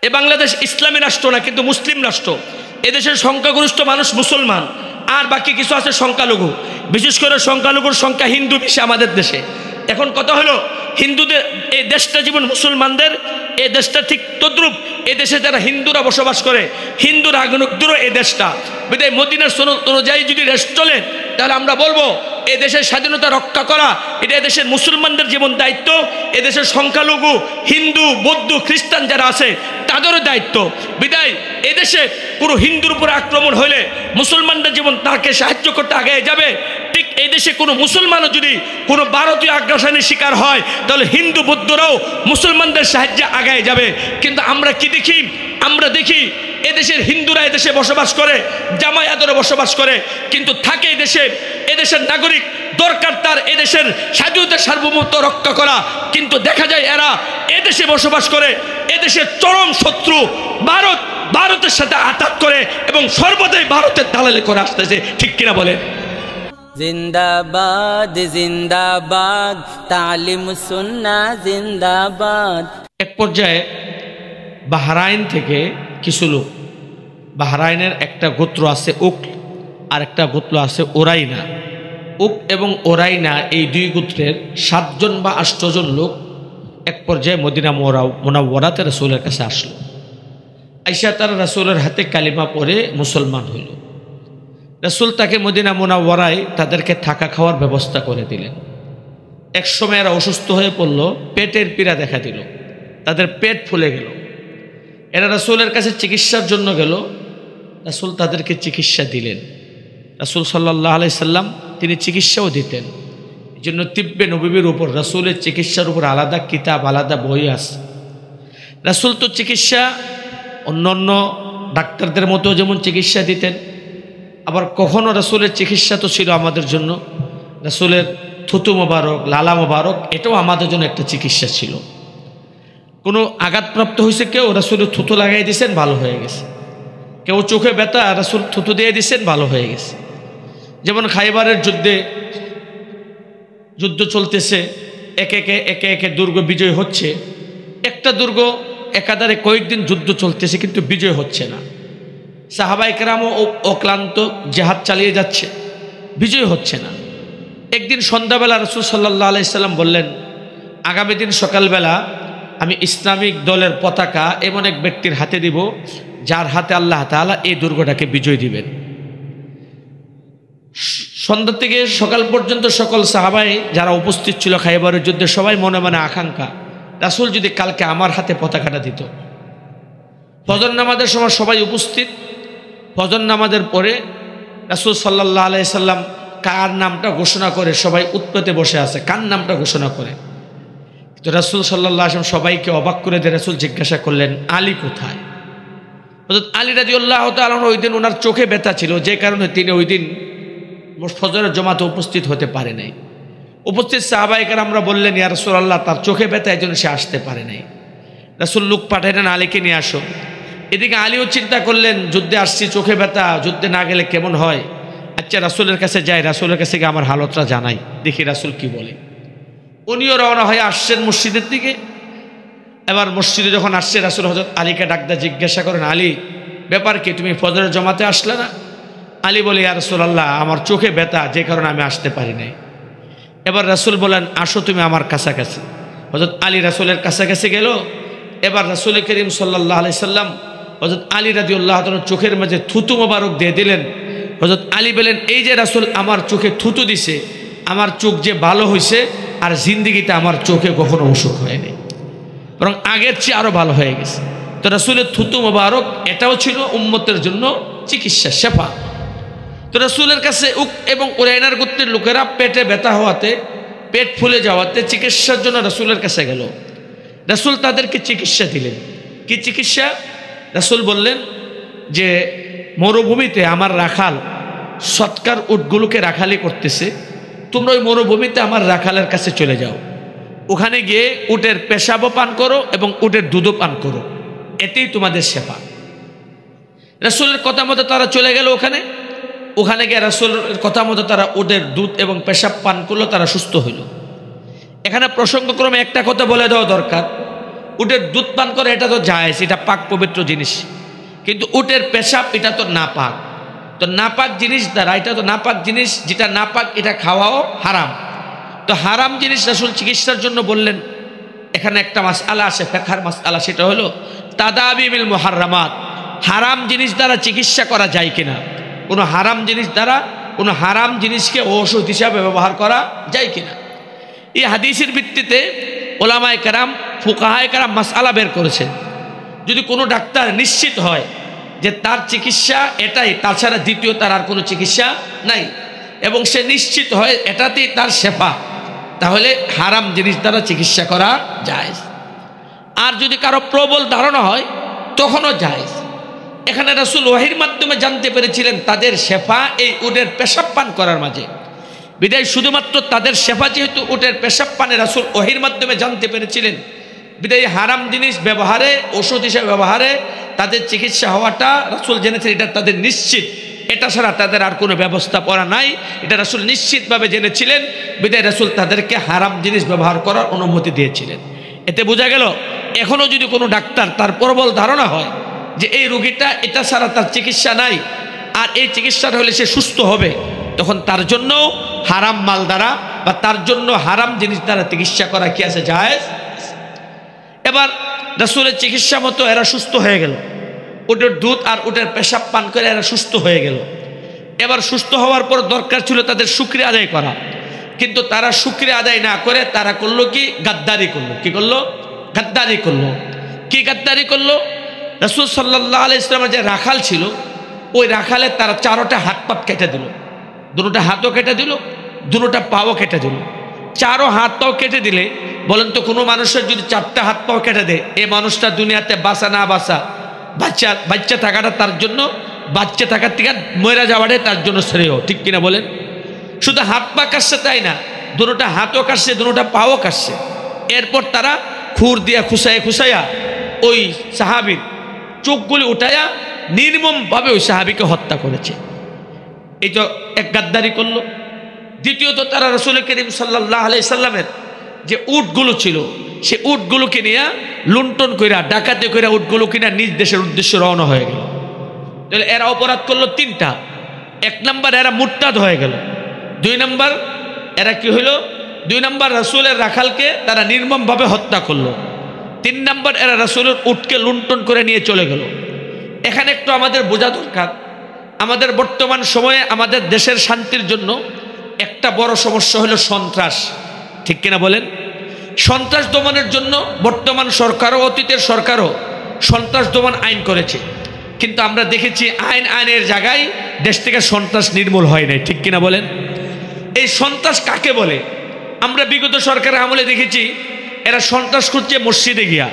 এ বাংলাদেশ ইসলামী রাষ্ট্র না, কিন্তু মুসলিম রাষ্ট্র। এদেশের সংখ্যাগরিষ্ঠ মানুষ মুসলমান, আর বাকি কিছু আছে সংখ্যালঘু। বিশেষ করে সংখ্যালঘুর সংখ্যা হিন্দু বেশি আমাদের দেশে। এখন কথা হলো, হিন্দুদের এই দেশটা যেমন মুসলমানদের, এই দেশটা ঠিক তদ্রূপ এই দেশে যারা হিন্দুরা বসবাস করে, হিন্দুর আগনুকদেরও এই দেশটা। বিধায় মদিনার সনদ অনুযায়ী যদি দেশ চলে, তাহলে আমরা বলবো এই দেশের স্বাধীনতা রক্ষা করা এটা এদেশের মুসলমানদের যেমন দায়িত্ব, এদেশের সংখ্যালঘু হিন্দু বৌদ্ধ খ্রিস্টান যারা আছে তাদেরও দায়িত্ব। বিধায় এদেশে পুরো হিন্দুর উপরে আক্রমণ হলে মুসলমানরা যেমন তাকে সাহায্য করতে আগে যাবে, ঠিক এই দেশে কোনো মুসলমানও যদি কোনো ভারতীয় আগ্রাসনের শিকার হয়, তাহলে হিন্দু বৌদ্ধরাও মুসলমানদের সাহায্যে আগায় যাবে। কিন্তু আমরা কি দেখি? আমরা দেখি এদেশের হিন্দুরা এদেশে বসবাস করে, জামায়াতেরও বসবাস করে, কিন্তু থাকে এদেশের নাগরিক, দরকার তার এদেশের স্বাধীনতা সার্বভৌমত্ব রক্ষা করা, কিন্তু দেখা যায় এরা এদেশে বসবাস করে এদেশের চরম শত্রু ভারতের সাথে আঘাত করে এবং সর্বদাই ভারতের দালালি করে আসতেছে। ঠিক কিনা বলেন? জিন্দাবাদ জিন্দাবাদ, তালিম সুন্নাহ জিন্দাবাদ। এক পর্যায়ে বাহরাইন থেকে কিছু লোক, বাহরাইনের একটা গোত্র আছে উক, আর একটা গোত্র আছে ওরাইনা। উক এবং ওরাইনা এই দুই গোত্রের 7 জন বা 8 জন লোক এক পর্যায়ে মদিনা মুনাওয়ারাতে রাসূলের কাছে আসলো। আইসা তারা রাসূলের হাতে কালিমা পড়ে মুসলমান হইল। রাসূল তাকে মদিনা মুনাওয়ারায় তাদেরকে থাকা খাওয়ার ব্যবস্থা করে দিলেন। এক সময় এরা অসুস্থ হয়ে পড়ল, পেটের পীড়া দেখা দিল, তাদের পেট ফুলে গেল। এরা রাসূলের কাছে চিকিৎসার জন্য গেল। রাসূল তাদেরকে চিকিৎসা দিলেন। রাসূল সাল্লাল্লাহু আলাইহি সাল্লাম তিনি চিকিৎসাও দিতেন। এই জন্য তিব্বে নববীর উপর রাসূলের চিকিৎসার উপর আলাদা কিতাব, আলাদা বই আছে। রাসূল তো চিকিৎসা অন্য ডাক্তারদের মতো যেমন চিকিৎসা দিতেন, আবার কখনো রাসূলের চিকিৎসা তো ছিল আমাদের জন্য, রাসূলের থুতু মোবারক, লালা মোবারক, এটাও আমাদের জন্য একটা চিকিৎসা ছিল। কোনো আঘাতপ্রাপ্ত হয়েছে কেউ, রাসূলের থুতু লাগাই দিয়েছেন, ভালো হয়ে গেছে। কেউ চোখে ব্যথা, রাসূল থুতু দিয়ে দিয়েছেন, ভালো হয়ে গেছে। যেমন খাইবারের যুদ্ধ চলতেছে, একে একে দুর্গ বিজয় হচ্ছে। একটা দুর্গ একাধারে কয়েকদিন যুদ্ধ চলতেছে, কিন্তু বিজয় হচ্ছে না। সাহাবায়ে কেরামও অক্লান্ত জিহাদ চালিয়ে যাচ্ছে, বিজয় হচ্ছে না। একদিন সন্ধ্যাবেলা রাসূল সাল্লাল্লাহু আলাইহি সাল্লাম বললেন, আগামী দিন সকালবেলা আমি ইসলামিক দলের পতাকা এমন এক ব্যক্তির হাতে দিব, যার হাতে আল্লাহ তাআলা এই দুর্গটাকে বিজয় দিবেন। সন্ধ্যা থেকে সকাল পর্যন্ত সকল সাহাবাই যারা উপস্থিত ছিল খাইবারের যুদ্ধে, সবাই মনে মনে আকাঙ্ক্ষা, রাসূল যদি কালকে আমার হাতে পতাকাটা দিত। ফজর নামাজের সময় সবাই উপস্থিত। ফজর নামাজের পরে রাসূল সাল্লাল্লাহু আলাইহি সাল্লাম কার নামটা ঘোষণা করে, সবাই উৎপেতে বসে আছে, কার নামটা ঘোষণা করে। তো রাসূল সাল্লাল্লাহু আলাইহি ওয়াসাল্লাম সবাইকে অবাক করে দিয়ে রাসূল জিজ্ঞাসা করলেন, আলী কোথায়? হযরত আলী রাদিয়াল্লাহু তাআলা ওই দিন ওনার চোখে ব্যথা ছিল, যে কারণে তিনি ওই দিন ফজরের জামাতে উপস্থিত হতে পারে নাই। উপস্থিত সাহাবায়ে কেরামরা বললেন, ইয়া রাসূলুল্লাহ, তার চোখে ব্যথা, এই জন্য সে আসতে পারে নাই। রাসূল লোক পাঠালেন, আলীকে নিয়ে আসো। এদিকে আলীও চিন্তা করলেন, যুদ্ধে আসছি, চোখে ব্যথা, যুদ্ধে না গেলে কেমন হয়। আচ্ছা রাসূলের কাছে যাই, রাসূলের কাছে গিয়ে আমার হালতটা জানাই, দেখি রাসূল কি বলে। উনিও রওনা হয়ে আসছেন মসজিদের দিকে। এবার মসজিদে যখন আসছে, রাসূল হযরত আলীকে ডাকদা জিজ্ঞাসা করেন, আলী ব্যাপার কি, তুমি ফজরের জমাতে আসলে না? আলী বলে, ইয়া রাসূলুল্লাহ, আমার চোখে ব্যথা, যে কারণে আমি আসতে পারি নাই। এবার রাসূল বলেন, আসো তুমি আমার কাছাকাছি। হযরত আলী রাসূলের কাছাকাছি গেল। এবার রাসূল করিম সাল্লাল্লাহু আলাইহি সাল্লাম হযরত আলী রাদিয়াল্লাহু তাআলার চোখের মাঝে থুতু মোবারক দিয়ে দিলেন। হযরত আলী বলেন, এই যে রাসূল আমার চোখে থুতু দিছে, আমার চোখ যে ভালো হয়েছে, আর জিন্দেগিতে আমার চোখে কখনো অসুখ হয়নি, বরং আগের চেয়ে আরো ভালো হয়ে গেছে। তো রাসূলের থুতু মোবারক এটাও ছিল উম্মতের জন্য চিকিৎসা, শেফা। তো রাসূলের কাছে উক এবং উরাইনার গোত্রের লোকেরা পেটে ব্যথা হওয়াতে, পেট ফুলে যাওয়াতে চিকিৎসার জন্য রাসূলের কাছে গেল। রাসূল তাদেরকে চিকিৎসা দিলেন। কি চিকিৎসা? রাসূল বললেন যে মরুভূমিতে আমার রাখাল সৎকার উটগুলোকে রাখালি করতেছে, তোমরা ওই মরুভূমিতে আমার রাখালের কাছে চলে যাও, ওখানে গিয়ে উটের পেশাবও পান করো এবং উটের দুধও পান করো, এতেই তোমাদের সেবা। রাসূলের কথা মতো তারা চলে গেল ওখানে গিয়ে রাসূলের কথা মতো তারা উটের দুধ এবং পেশাব পান করলো, তারা সুস্থ হইল। এখানে প্রসঙ্গক্রমে একটা কথা বলে দেওয়া দরকার, উটের দুধ পান করে এটা তো জায়েজ, এটা পাক পবিত্র জিনিস। কিন্তু উটের পেশাব এটা তো নাপাক। তো নাপাক জিনিস দ্বারা, এটা তো নাপাক জিনিস, যেটা নাপাক এটা খাওয়াও হারাম। তো হারাম জিনিস রাসূল চিকিৎসার জন্য বললেন। এখানে একটা মাসআলা আছে, ফিকহের মাসআলা, সেটা হলো তাদাবি বিল মুহাররামাত, হারাম জিনিস দ্বারা চিকিৎসা করা যায় কিনা, কোনো হারাম জিনিস দ্বারা কোনো হারাম জিনিসকে ঔষধ হিসাবে ব্যবহার করা যায় কিনা। এই হাদিসের ভিত্তিতে ওলামায়ে কেরাম, ফুকাহায়ে কেরাম মাসআলা বের করেছেন। যদি কোনো ডাক্তার নিশ্চিত হয় যে তার চিকিৎসা এটাই, তাছাড়া দ্বিতীয় তার আর কোনো চিকিৎসা নাই, এবং সে নিশ্চিত হয় এটাতেই তার শেফা, তাহলে হারাম জিনিস দ্বারা চিকিৎসা করা জায়েজ। আর যদি কারো প্রবল ধারণা হয় তখনও জায়েজ। এখানে রাসূল ওয়াহির মাধ্যমে জানতে পেরেছিলেন তাদের শেফা এই উটের পেশাব পান করার মাঝে, বিদায় শুধুমাত্র তাদের শেফা যেহেতু উটের পেশাব পানে রাসূল ওয়াহির মাধ্যমে জানতে পেরেছিলেন, বিদায় হারাম জিনিস ব্যবহারে, ওষুধ হিসেবে ব্যবহারে তাদের চিকিৎসা হওয়াটা রাসূল জেনেছেন, এটা তাদের নিশ্চিত, এটা ছাড়া তাদের আর কোনো ব্যবস্থা করা নাই, এটা রাসূল নিশ্চিতভাবে জেনেছিলেন, বিদায় রাসূল তাদেরকে হারাম জিনিস ব্যবহার করার অনুমতি দিয়েছিলেন। এতে বোঝা গেল এখনও যদি কোনো ডাক্তার তার প্রবল ধারণা হয় যে এই রোগীটা এটা ছাড়া তার চিকিৎসা নাই, আর এই চিকিৎসাটা হলে সে সুস্থ হবে, তখন তার জন্য হারাম মাল দ্বারা বা তার জন্য হারাম জিনিস দ্বারা চিকিৎসা করা কি আছে, জায়েজ। এবার রাসূলের চিকিৎসা মতো এরা সুস্থ হয়ে গেল, উটের দুধ আর উটের পেশাব পান করে এরা সুস্থ হয়ে গেল। এবার সুস্থ হওয়ার পর দরকার ছিল তাদের শুকরিয়া আদায় করা, কিন্তু তারা শুকরিয়া আদায় না করে তারা করলো কি, গাদ্দারি করলো। কি করলো? গাদ্দারি করলো। কি গাদ্দারি করলো? রাসূল সাল্লাল্লাহু আলাইহি ওয়াসাল্লামের যে রাখাল ছিল, ওই রাখালের তারা চারোটা হাত পা কেটে দিল, দুটোটা হাতও কেটে দিল, দুটোটা পাও কেটে দিল। চারো হাত পাও কেটে দিলে বলেন তো কোনো মানুষের যদি চারটা হাত পাও কেটে দেয়, এই মানুষটা দুনিয়াতে বাঁচা না বাঁচা, বাচ্চা থাকাটা তার জন্য, বাচ্চা থাকার থেকে মরে যাওয়াটাই তার জন্য শ্রেয়, ঠিক কিনা বলেন? শুধু হাত পা কাটছে তাই না, দুটোটা হাতও কাটছে, দুটোটা পাও কাটছে। এরপর তারা খুর দিয়া খুসাইয়া ওই সাহাবীর চোখগুলি উঠাইয়া নির্মমভাবে ওই সাহাবীকে হত্যা করেছে। এই তো এক গাদ্দারি করলো। দ্বিতীয়ত তারা রাসূল করিম সাল্লাল্লাহু আলাইহি সাল্লামের যে উটগুলো ছিল, সে উটগুলোকে নিয়ে লুণ্ঠন কইরা, ডাকাতি কইরা উটগুলোকে নিয়ে নিজ দেশের উদ্দেশ্যে রওনা হয়ে গেল। তাহলে এরা অপরাধ করলো তিনটা। এক নম্বর এরা মুরতাদ হয়ে গেল। দুই নম্বর এরা কি হইল, দুই নম্বর রাসূলের রাখালকে তারা নির্মমভাবে হত্যা করলো। তিন নম্বর এরা রাসূলের উটকে লুণ্ঠন করে নিয়ে চলে গেল। এখানে একটু আমাদের বোঝা দরকার, আমাদের বর্তমান সময়ে আমাদের দেশের শান্তির জন্য একটা বড় সমস্যা হলো সন্ত্রাস, ঠিক কিনা বলেন? সন্ত্রাস দমনের জন্য বর্তমান সরকারও, অতীতের সরকারও সন্ত্রাস দমন আইন করেছে, কিন্তু আমরা দেখেছি আইনের জায়গায় দেশ থেকে সন্ত্রাস নির্মূল হয় নাই, ঠিক কিনা বলেন? এই সন্ত্রাস কাকে বলে? আমরা বিগত সরকারের আমলে দেখেছি এরা সন্ত্রাস খুঁজছে মসজিদে গিয়া,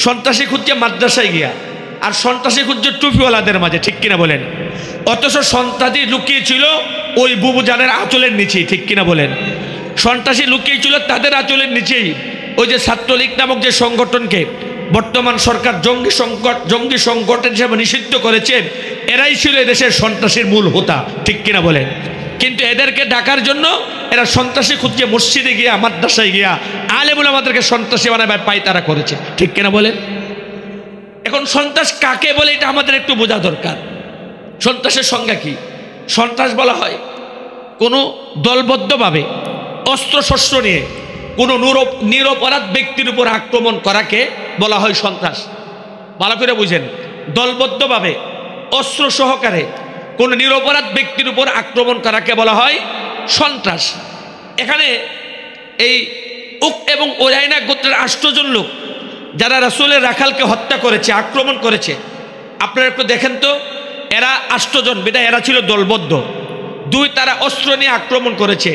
সন্ত্রাসী খুঁজছে মাদ্রাসায় গিয়া, আর সন্ত্রাসী খুঁজছে টুপিওয়ালাদের মাঝে, ঠিক কিনা বলেন? অথচ সন্ত্রাসী লুকিয়েছিল ওই বুবুজানের আঁচলের নিচেই, ঠিক কিনা বলেন? সন্ত্রাসী লুকিয়েছিল তাদের আঁচলের নিচেই। ওই যে ছাত্রলীগ নামক যে সংগঠনকে বর্তমান সরকার জঙ্গি সংগঠন হিসেবে নিষিদ্ধ করেছেন, এরাই ছিল এদেশের সন্ত্রাসীর মূল হোতা, ঠিক কিনা বলেন? কিন্তু এদেরকে ডাকার জন্য এরা সন্ত্রাসী খুঁজছে মসজিদে গিয়া, মাদ্রাসায় গিয়া, আলেমুল আমাদেরকে সন্ত্রাসী বানাবার পাই তারা করেছে, ঠিক কিনা বলেন? এখন সন্ত্রাস কাকে বলে এটা আমাদের একটু বোঝা দরকার। সন্ত্রাসের সংজ্ঞা কি? সন্ত্রাস বলা হয় কোনো দলবদ্ধভাবে অস্ত্রশস্ত্র নিয়ে কোনো নিরপরাধ ব্যক্তির উপর আক্রমণ করাকে বলা হয় সন্ত্রাস। ভালো করে বুঝেন, দলবদ্ধভাবে অস্ত্র সহকারে কোনো নিরপরাধ ব্যক্তির উপর আক্রমণ করাকে বলা হয় সন্ত্রাস। এখানে এই উক এবং উরাইনা গোত্রের 8 জন লোক যারা রাসূলের রাখালকে হত্যা করেছে, আক্রমণ করেছে, আপনারা একটু দেখেন তো, এরা 8 জন, বিধায় এরা ছিল দলবদ্ধ। 2, তারা অস্ত্র নিয়ে আক্রমণ করেছে।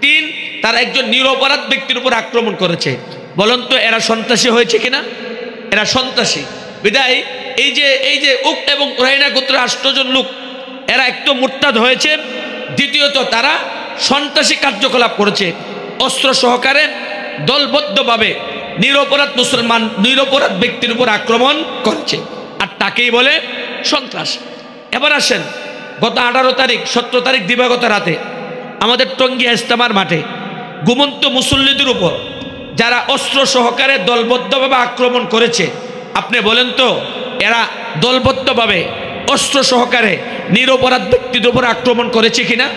3, তারা একজন নিরপরাধ ব্যক্তির উপর আক্রমণ করেছে। বলুন তো এরা সন্ত্রাসী হয়েছে কিনা? এরা সন্ত্রাসী। বিধায় এই যে উক এবং উরাইনা গোত্রের 8 জন লোক, এরা একটু মুরতাদ হয়েছে, দ্বিতীয়ত তারা সন্ত্রাসী কার্যকলাপ করেছে, অস্ত্র সহকারে দলবদ্ধভাবে নিরপরাধ ব্যক্তির উপর আক্রমণ করেছে, আর তাকেই বলে সন্ত্রাস। এবার আসেন, গত 18 তারিখ 17 তারিখ দিবাগত রাতে আমাদের টঙ্গী ইজতেমার মাঠে ঘুমন্ত মুসল্লিদের উপর যারা অস্ত্র সহকারে দলবদ্ধভাবে আক্রমণ করেছে, আপনি বলেন তো এরা দলবদ্ধভাবে অস্ত্র সহকারে নিরপরাধ ব্যক্তিদের উপর আক্রমণ করেছে কিনা?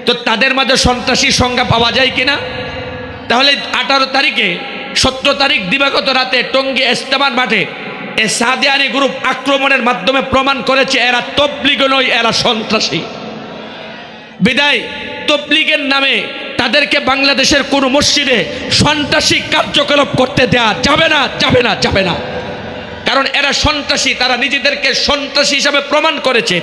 তো তাদের মাঝে সন্ত্রাসী সংজ্ঞা পাওয়া যায় কিনা? তাহলে 18 তারিখে 17 তারিখ দিবাগত রাতে টঙ্গী ইস্তেমার মাঠে এই সাদিয়ানি গ্রুপ আক্রমণের মাধ্যমে প্রমাণ করেছে এরা তবলিগ নয়, এরা সন্ত্রাসী। বিদায় তবলিগের নামে তাদেরকে বাংলাদেশের কোন মসজিদে সন্ত্রাসী কার্যকলাপ করতে দেয়া যাবে না, যাবে না, যাবে না। কারণ এরা সন্ত্রাসী, তারা নিজেদেরকে সন্ত্রাসী হিসাবে প্রমাণ করেছে।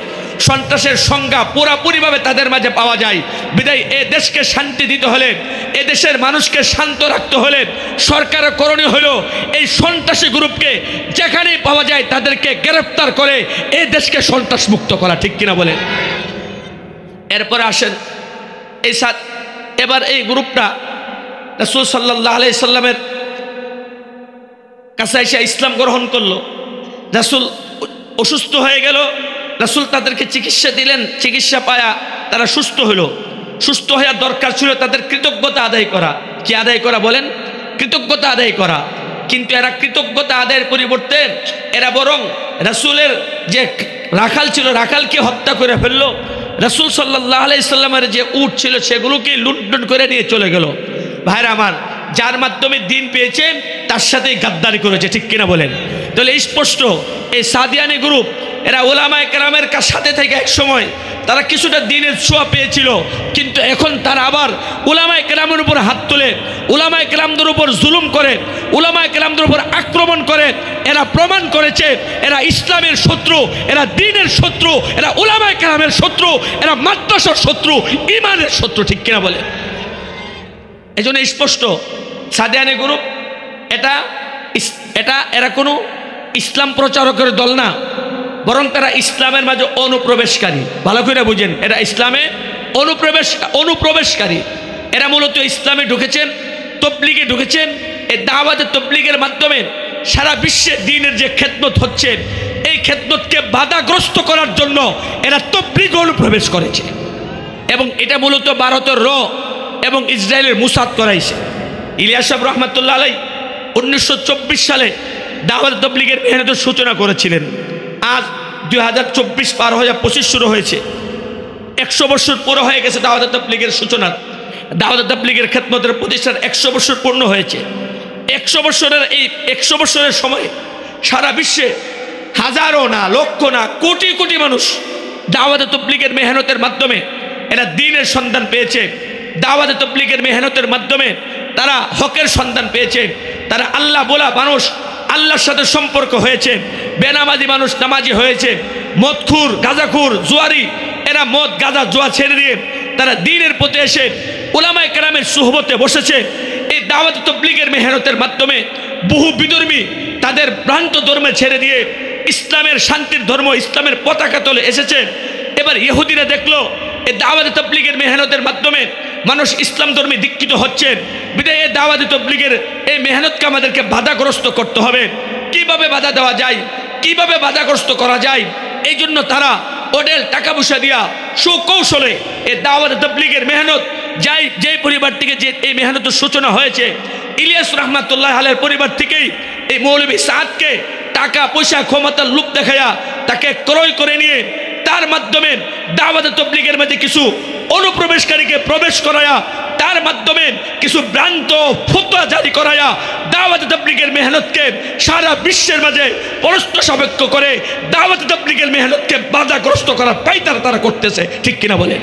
সন্ত্রাসের সংজ্ঞা পুরাপুরিভাবে তাদের মাঝে পাওয়া যায়। বিদায় এ দেশকে শান্তি দিতে হলে, এ দেশের মানুষকে শান্ত রাখতে হলে সরকারের করণীয় হলো এই সন্ত্রাসী গ্রুপকে যেখানেই পাওয়া যায় তাদেরকে গ্রেফতার করে এই দেশকে সন্ত্রাস মুক্ত করা, ঠিক কিনা বলেন? এরপরে আসেন এবার এই গ্রুপটা রাসূল সাল্লাল্লাহু আলাইহি সাল্লামের কাছে এসে ইসলাম গ্রহণ করলো। রাসূল অসুস্থ হয়ে গেল, রাসূল তাদেরকে চিকিৎসা দিলেন, চিকিৎসা পায়া তারা সুস্থ হলো। সুস্থ হওয়া দরকার ছিল তাদের কৃতজ্ঞতা আদায় করা। কি আদায় করা বলেন? কৃতজ্ঞতা আদায় করা। কিন্তু এরা কৃতজ্ঞতা আদায়ের পরিবর্তে এরা বরং রাসূলের যে রাখাল ছিল, রাখালকে হত্যা করে ফেললো। রাসূল সাল্লাল্লাহু আলাইহি সাল্লামের যে উট ছিল সেগুলোকে লুণ্ঠন করে নিয়ে চলে গেল। ভাইরা আমার, যার মাধ্যমে দিন পেয়েছে তার সাথেই গাদ্দারি করেছে, ঠিক কিনা বলেন? তাহলে স্পষ্ট এই সাদিয়ানি গ্রুপ এরা উলামায়ে কেরামের সাথে থেকে এক সময় তারা কিছুটা দিনের ছোঁয়া পেয়েছিল, কিন্তু এখন তারা আবার উলামায়ে কেরামের উপর হাত তুলে, উলামায়ে কেরামদের উপর জুলুম করে, উলামায়ে কেরামদের উপর আক্রমণ করে। এরা প্রমাণ করেছে এরা ইসলামের শত্রু, এরা দ্বীনের শত্রু, এরা উলামায়ে কেরামের শত্রু, এরা মাদ্রাসার শত্রু, ঈমানের শত্রু, ঠিক কিনা বলে? এজন্য স্পষ্ট সাদিয়ানি গ্রুপ এরা কোনো ইসলাম প্রচারকের দল না, বরং তারা ইসলামের মাঝে অনুপ্রবেশকারী। ভালো করে বুঝেন, এরা ইসলামে অনুপ্রবেশকারী। এরা মূলত ইসলামে ঢুকেছেন, তবলিগে ঢুকেছেন। এই দাওয়াতে তবলিগের মাধ্যমে সারা বিশ্বে দ্বীনের যে খেদমত হচ্ছে এই খেদমতকে বাধাগ্রস্ত করার জন্য এরা তবলিগ অনুপ্রবেশ করেছে। এবং এটা মূলত ভারতের র এবং ইসরায়েলের মুসাদ করাইছে। ইলিয়াস সাহেব রহমাতুল্লাহ আলাইহি 1924 সালে দাওয়াত তবলিগের মেহনতের সূচনা করেছিলেন। আজ 2024 পার হয়ে 25 শুরু হয়েছে, 100 বছর পুরো হয়ে গেছে দাওয়াত তবলিগের সূচনার। দাওয়াত তবলিগের খেদমতের প্রতিষ্ঠার 100 বছর পূর্ণ হয়েছে। 100 বছরের সময় সারা বিশ্বে হাজারো না, লক্ষ না, কোটি কোটি মানুষ দাওয়াত তবলিগের মেহনতের মাধ্যমে এরা দ্বীনের সন্ধান পেয়েছে। দাওয়াত তবলিগের মেহনতের মাধ্যমে তারা হকের সন্ধান পেয়েছে। তারা আল্লাহ বলা মানুষ আল্লাহর সাথে সম্পর্ক হয়েছে, বেনামাজি মানুষ নামাজি হয়েছে, মদখুর, গাঁজাখুর, জুয়ারি এরা মদ, গাঁজা, জুয়া ছেড়ে দিয়ে তারা দ্বীনের পথে এসে উলামায়ে কেরামের সুহবতে বসেছে। এই দাওয়াত তবলিগের মেহনতের মাধ্যমে বহু বিধর্মী তাদের ভ্রান্ত ধর্মে ছেড়ে দিয়ে ইসলামের শান্তির ধর্ম, ইসলামের পতাকা তলে এসেছে। এবার ইহুদিরা দেখলো এই দাওয়াত তবলিগের মেহনতের মাধ্যমে মানুষ ইসলাম ধর্মে দীক্ষিত হচ্ছে। বিধায় এই দাওয়াত তবলিগের এই মেহনতকে আমাদেরকে বাধাগ্রস্ত করতে হবে। কিভাবে বাধা দেওয়া যায়, কিভাবে বাধাগ্রস্ত করা যায়, এই জন্য তারা ওডেল টাকা পয়সা দিয়া সুকৌশলে এই দাওয়াত তবলিগের মেহনত যে পরিবার থেকে যে এই মেহনতের সূচনা হয়েছে, ইলিয়াস রহমাতুল্লাহ আলাইহির পরিবার থেকেই এই মৌলভী সাদকে টাকা পয়সা ক্ষমতার লোভ দেখায়া তাকে ক্রয় করে নিয়ে তার মাধ্যমে দাওয়াত তবলিগের মধ্যে কিছু অনুপ্রবেশকারীকে প্রবেশ করায়া, তার মাধ্যমে কিছু ভ্রান্ত ফতোয়া জারি করায়া দাওয়াত তবলিগের মেহনতকে সারা বিশ্বের মাঝে পরস্পর সাপেক্ষ করে দাওয়াত তবলিগের মেহনতকে বাধাগ্রস্ত করার পাইতারা তারা করতেছে, ঠিক কিনা বলে?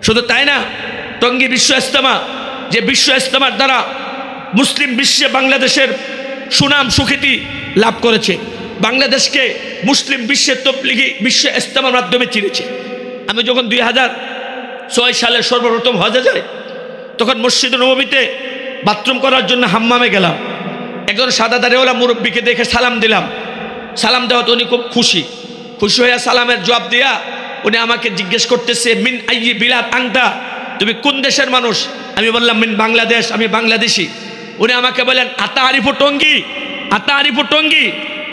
শুধু তাই না, টঙ্গী বিশ্ব ইজতেমা, যে বিশ্ব ইজতেমার দ্বারা মুসলিম বিশ্বে বাংলাদেশের সুনাম সুখ্যাতি লাভ করেছে, বাংলাদেশকে মুসলিম বিশ্বের তবলিগি বিশ্ব ইজতেমার মাধ্যমে চিনেছে। আমি যখন 2006 সালে সর্বপ্রথম হজে যাই, তখন মসজিদ নববীতে বাথরুম করার জন্য হাম্মামে গেলাম। একজন সাদা দাড়িওয়ালা মুরব্বীকে দেখে সালাম দিলাম। সালাম দেওয়াতে উনি খুব খুশি হয়ে সালামের জবাব দিয়া উনি আমাকে জিজ্ঞেস করতেছে, মিন আইয়ি বিলাদ আনতা, তুমি কোন দেশের মানুষ? আমি বললাম মিন বাংলাদেশ, আমি বাংলাদেশি। উনি আমাকে বলেন আতা আরিফু টঙ্গী, আতা আরিফু টঙ্গী।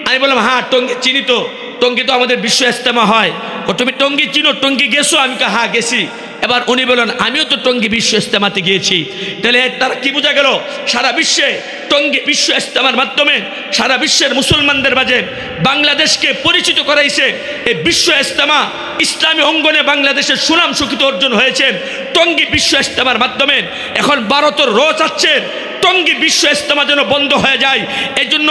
আমি বললাম হ্যাঁ টঙ্গী চিনি তো, টঙ্গী তো আমাদের বিশ্ব ইজতেমা হয়। ও তুমি টঙ্গী চিনো, টঙ্গী গেছো? আমি হ্যাঁ গেছি। এবার উনি বলেন আমিও তো টঙ্গী বিশ্ব ইজতেমাতে গিয়েছি। তাহলে তারা কি বোঝা গেল? সারা বিশ্বে টঙ্গী বিশ্ব ইজতেমার মাধ্যমে সারা বিশ্বের মুসলমানদের মাঝে বাংলাদেশকে পরিচিত করাইছে। এই বিশ্ব ইজতেমা ইসলামী অঙ্গনে বাংলাদেশের সুনাম সুখ্যাতি অর্জন হয়েছে টঙ্গী বিশ্ব ইজতেমার মাধ্যমে। এখন ভারতের র চাচ্ছে টঙ্গী বিশ্ব ইজতেমা যেন বন্ধ হয়ে যায়। এই জন্য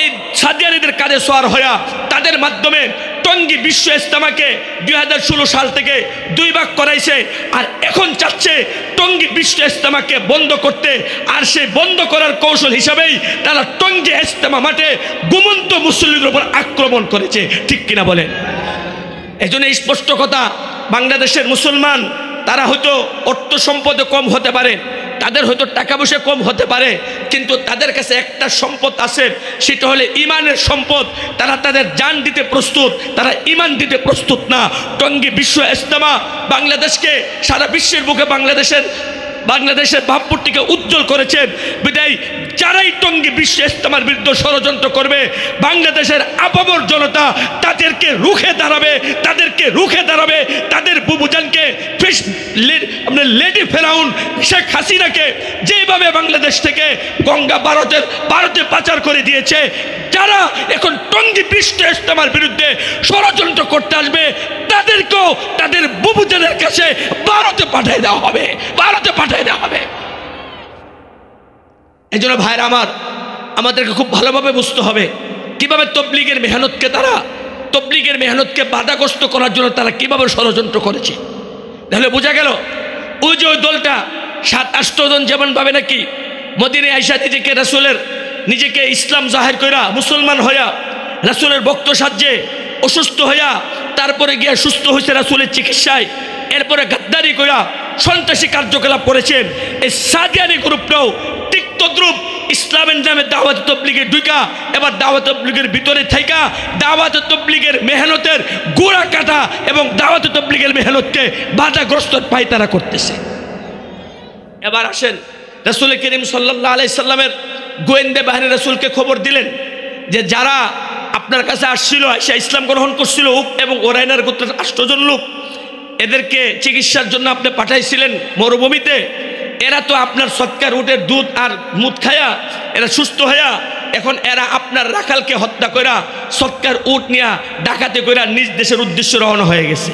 এই সাদিয়ানীদের কাজে সোয়ার হয়ে তাদের মাধ্যমে টঙ্গী বিশ্ব ইজতেমাকে 2016 সাল থেকে 2 ভাগ করাইছে। আর এখন চাচ্ছে টঙ্গী বিশ্ব ইজতেমাকে বন্ধ করতে। আর সেই বন্ধ করার কৌশল হিসাবেই তারা টঙ্গী ইজতেমা মাঠে ঘুমন্ত মুসল্লিদের উপর আক্রমণ করেছে। ঠিক কিনা বলেন? এই জন্য স্পষ্ট কথা, বাংলাদেশের মুসলমান তারা হয়তো অর্থ সম্পদে কম হতে পারে, তাদের হয়তো টাকা পয়সা কম হতে পারে, কিন্তু তাদের কাছে একটা সম্পদ আছে, সেটা হলে ইমানের সম্পদ। তারা তাদের জান দিতে প্রস্তুত, তারা ইমান দিতে প্রস্তুত না। টঙ্গী বিশ্ব ইজতেমা বাংলাদেশকে সারা বিশ্বের বুকে বাংলাদেশের ভাবমূর্তিকে উজ্জ্বল করেছেন। বিদায় যারাই টঙ্গী বিশ্ব ইজতেমার বিরুদ্ধে ষড়যন্ত্র করবে, বাংলাদেশের আপামর জনতা তাদেরকে রুখে দাঁড়াবে, তাদের বুবুজানকে লেডি ফেরাউন শেখ হাসিনাকে যেভাবে বাংলাদেশ থেকে গঙ্গা ভারতে পাচার করে দিয়েছে, যারা এখন টঙ্গী বিশ্ব ইজতেমার বিরুদ্ধে ষড়যন্ত্র করতে আসবে তাদেরকেও তাদের বুবুজানের কাছে ভারতে পাঠিয়ে দেওয়া হবে। এই জন্য ভাইরা আমার, আমাদেরকে খুব ভালোভাবে বুঝতে হবে কিভাবে তবলিগের মেহনতকে বাধাগ্রস্ত করার জন্য তারা কিভাবে ষড়যন্ত্র করেছে। তাহলে বোঝা গেল ওই যে ওই দলটা 7-8 জন যেমন ভাবে নাকি মদিনায় আইসা নিজেকে ইসলাম জাহির কইরা মুসলমান হইয়া রাসূলের ভক্ত সাজ্জে অসুস্থ হইয়া তারপরে গিয়া সুস্থ হয়েছে রাসূলের চিকিৎসায়, এরপরে গাদ্দারি কইরা সন্ত্রাসী কার্যকলাপ করেছেন। এই সাদিয়ানী গ্রুপটাও ঠিক তদ্রুপ ইসলামের নামে দাওয়াত তবলিগে ঢুকা এবার দাওয়াত তবলিগের ভিতরে থাইকা দাওয়াত তবলিগের মেহনতের গোড়া কাটা এবং দাওয়াত তবলিগের মেহনতকে বাধাগ্রস্ত পায়তারা করতেছে। এবার আসেন, রাসূল করিম সাল্লাল্লাহু আলাইহি সাল্লামের গোয়েন্দা বাহিনী রাসূলকে খবর দিলেন যে যারা আপনার কাছে আসছিল, সে ইসলাম গ্রহণ করছিল এবং ওরাইনার গোত্রের 8 জন লোক, এদেরকে চিকিৎসার জন্য আপনি পাঠাইছিলেন মরুভূমিতে। এরা তো আপনার সৎকার উটের দুধ আর মুদ খায়া এরা সুস্থ হইয়া এখন এরা আপনার রাখালকে হত্যা কইরা সৎকার উট নিয়া ডাকাতি কইরা নিজ দেশের উদ্দেশ্যে রওনা হয়ে গেছে।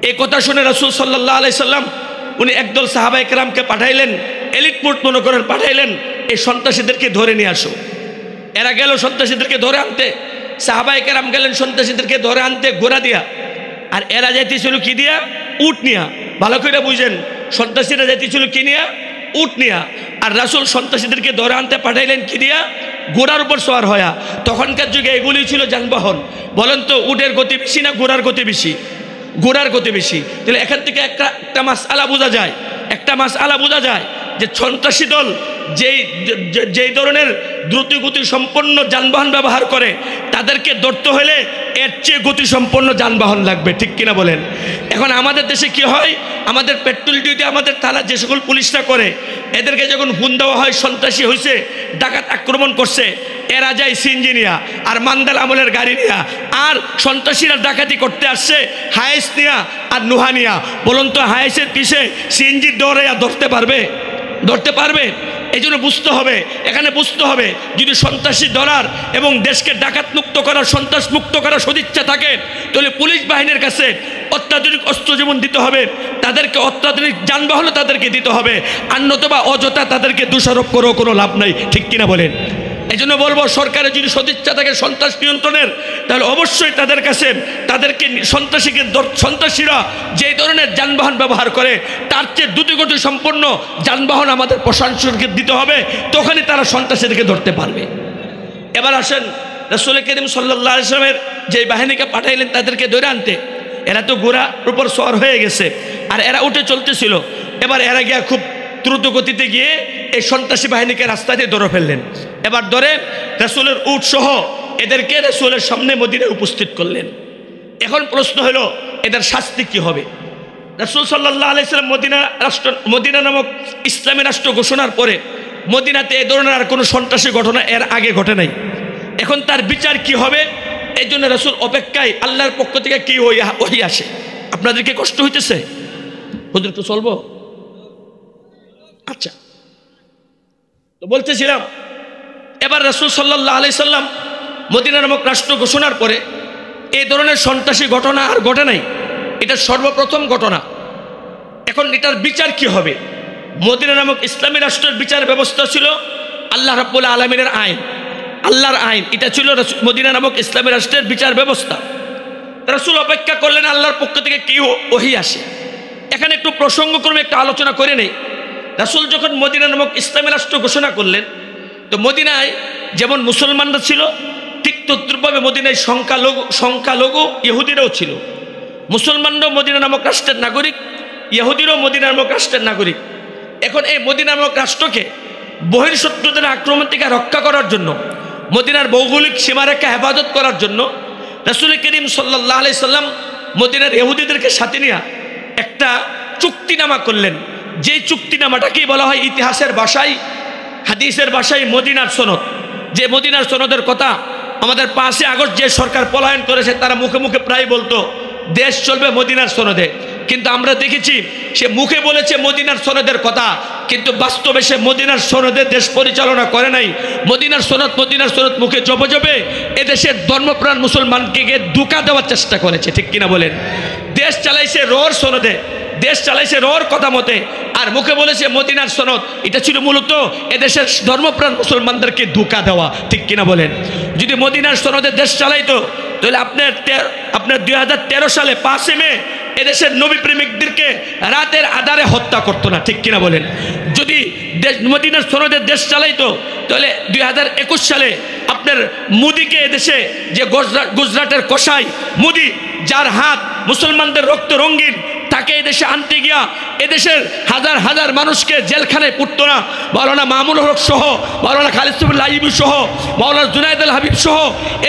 এই কথা শুনে রাসূল সাল্লাল্লাহু আলাইহি সাল্লাম উনি একদল সাহাবায়ে কেরামকে পাঠাইলেন, এলিট মোট মনে করেন পাঠাইলেন, এই সন্ত্রাসীদেরকে ধরে নিয়ে আসো। এরা গেল সন্ত্রাসীদেরকে ধরে আনতে, সাহাবায়ে কেরাম গেলেন সন্ত্রাসীদেরকে ধরে আনতে ঘোড়া দিয়া, আর এরা যাইতেছিল কি দিয়া? উট নিয়া। ভালো করে বুঝেন, সন্ত্রাসীরা যাইতেছিল কি নিয়া? উট নিয়া। আর রাসূল সন্ত্রাসীদেরকে ধরে আনতে পাঠাইলেন কি দিয়া? ঘোড়ার উপর সওয়ার হয়া। তখনকার যুগে এগুলি ছিল যানবাহন। বলেন তো উটের গতি বেশি না ঘোড়ার গতি বেশি? ঘোড়ার গতি বেশি। তাহলে এখান থেকে একটা মাসআলা বোঝা যায় যে সন্ত্রাসী দল যেই ধরনের দ্রুতগতি সম্পন্ন যানবাহন ব্যবহার করে, তাদেরকে ধরতে হলে এর চেয়ে গতিসম্পন্ন যানবাহন লাগবে। ঠিক কিনা বলেন? এখন আমাদের দেশে কি হয়, আমাদের পেট্রোল ডিউটি আমাদের থানা যে সকল পুলিশরা করে, এদেরকে যখন ফোন দেওয়া হয় সন্ত্রাসী হয়েছে, ডাকাত আক্রমণ করছে, এরা যায় সিএনজি নিয়া আর মান্দাল আমলের গাড়ি নিয়া, আর সন্ত্রাসীরা ডাকাতি করতে আসছে হায়েস নিয়া আর নুহা নিয়া। বলুন তো হায়েসের পিছে সিএনজির দৌড়ে ধরতে পারবে? এই জন্য বুঝতে হবে, এখানে বুঝতে হবে, যদি সন্ত্রাসী ধরার এবং দেশকে ডাকাত মুক্ত করার, সন্ত্রাস মুক্ত করার সদিচ্ছা থাকে, তাহলে পুলিশ বাহিনীর কাছে অত্যাধুনিক অস্ত্র যেমন দিতে হবে, তাদেরকে অত্যাধুনিক যানবাহনও তাদেরকে দিতে হবে। আর নতুবা অযথা তাদেরকে দোষারোপ করেও কোনো লাভ নাই। ঠিক কিনা বলেন? এই জন্য বলবো, সরকারের যদি সদিচ্ছা থাকে সন্ত্রাস নিয়ন্ত্রণের, তাহলে অবশ্যই তাদের কাছে তাদেরকে সন্ত্রাসীরা যে ধরনের যানবাহন ব্যবহার করে তার চেয়ে দ্রুতগতি সম্পন্ন যানবাহন আমাদের প্রশাসনকে দিতে হবে, তখনই তারা সন্ত্রাসীদেরকে ধরতে পারবে। এবার আসেন, রাসূল করিম সাল্লাল্লাহু আলাইহি ওয়াসাল্লামের যে বাহিনীকে পাঠাইলেন তাদেরকে ধরে আনতে, এরা তো ঘোড়ার উপর সওয়ার হয়ে গেছে আর এরা উঠে চলতেছিল। এবার এরা গিয়া খুব দ্রুত গতিতে গিয়ে এই সন্ত্রাসী বাহিনীকে রাস্তা দিয়ে ধরে ফেললেন। এবার ধরে রাসূলের উট সহ এদেরকে রাসূলের সামনে মদিনায় উপস্থিত করলেন। এখন প্রশ্ন হলো, এদের শাস্তি কি হবে? রাসূল সাল্লাল্লাহু আলাইহি ওয়াসাল্লাম মদিনা নামক ইসলামী রাষ্ট্র ঘোষণার পরে মদিনাতে এ ধরনের আর কোনো সন্ত্রাসী ঘটনা এর আগে ঘটে নাই। এখন তার বিচার কি হবে? এই জন্য রাসূল অপেক্ষায়, আল্লাহর পক্ষ থেকে কি ওহী আসে। আপনাদেরকে কষ্ট হইতেছে? হুজুর একটু চলবো? আচ্ছা, তো বলতেছিলাম, এবার রাসূল সাল্লাল্লাহু আলাইহি সাল্লাম মদিনা নামক রাষ্ট্র ঘোষণার পরে এই ধরনের সন্ত্রাসী ঘটনা আর ঘটে নাই। এটা সর্বপ্রথম ঘটনা। এখন এটার বিচার কি হবে? মদিনা নামক ইসলামী রাষ্ট্রের বিচার ব্যবস্থা ছিল আল্লাহ রাব্বুল আলামিনের আইন, আল্লাহর আইন। এটা ছিল মদিনা নামক ইসলামী রাষ্ট্রের বিচার ব্যবস্থা। রাসূল অপেক্ষা করলেন আল্লাহর পক্ষ থেকে কি ওহী আসে। এখানে একটু প্রসঙ্গক্রমে একটু আলোচনা করে নেই। রাসূল যখন মদিনা নামক ইসলামী রাষ্ট্র ঘোষণা করলেন, তো মদিনায় যেমন মুসলমানরা ছিল, ঠিক তদ্রুপভাবে মদিনায় সংখ্যালঘু ইহুদিরাও ছিল। মুসলমানরাও মদিনা নামক রাষ্ট্রের নাগরিক, ইহুদিরাও মদিনা নামক রাষ্ট্রের নাগরিক। এখন এই মদিনা নামক রাষ্ট্রকে বহির্শত্রুদের আক্রমণ থেকে রক্ষা করার জন্য, মদিনার ভৌগোলিক সীমারেখা হেফাজত করার জন্য রাসূল করিম সাল্লাল্লাহু আলাইহি সাল্লাম মদিনার ইহুদিদেরকে সাথে নিয়ে একটা চুক্তিনামা করলেন। যে চুক্তিনামাটাকেই বলা হয় ইতিহাসের ভাষায়, হাদিসের ভাষায় মদিনার সনদ। যে মদিনার সনদের কথা আমাদের 5 আগস্ট যে সরকার পলায়ন করেছে তারা মুখে মুখে প্রায় বলতো দেশ চলবে মদিনার সনদে, কিন্তু আমরা দেখেছি সে মুখে বলেছে মদিনার সনদের কথা, কিন্তু বাস্তবে সে মদিনার সনদে দেশ পরিচালনা করে নাই। মদিনার সনদ মুখে জপে জপে এদেশের ধর্মপ্রাণ মুসলমানকে ধোঁকা দেওয়ার চেষ্টা করেছে, ঠিক কিনা বলেন? দেশ চালাইছে রোর সনদে, দেশ চালাইছে রোর কথা মতে, আর মুখে বলেছে মদিনার সনদ। এটা ছিল মূলত এদেশের ধর্মপ্রাণ মুসলমানদেরকে ধোঁকা দেওয়া, ঠিক কিনা বলেন? যদি মদিনার সনদে দেশ চালাইতো তাহলে আপনার 2013 সালে 5 মে এদেশের নবী প্রেমিকদেরকে রাতের আধারে হত্যা করতো না, ঠিক কিনা বলেন? যদি মদিনার সনদে দেশ চালাইতো তাহলে 2021 সালে আপনার মোদিকে এদেশে যে গুজরাটের কসাই মোদি, যার হাত মুসলমানদের রক্ত রঙিন, তাকে এদেশে আনতে গিয়া এদেশের হাজার হাজার মানুষকে জেলখানায় পুড়তো না। মাওলানা মামুন হক সহ, মাওলানা খালিদ লাইবি সহ, মাওলানা জুনায়েদ আল হাবিব সহ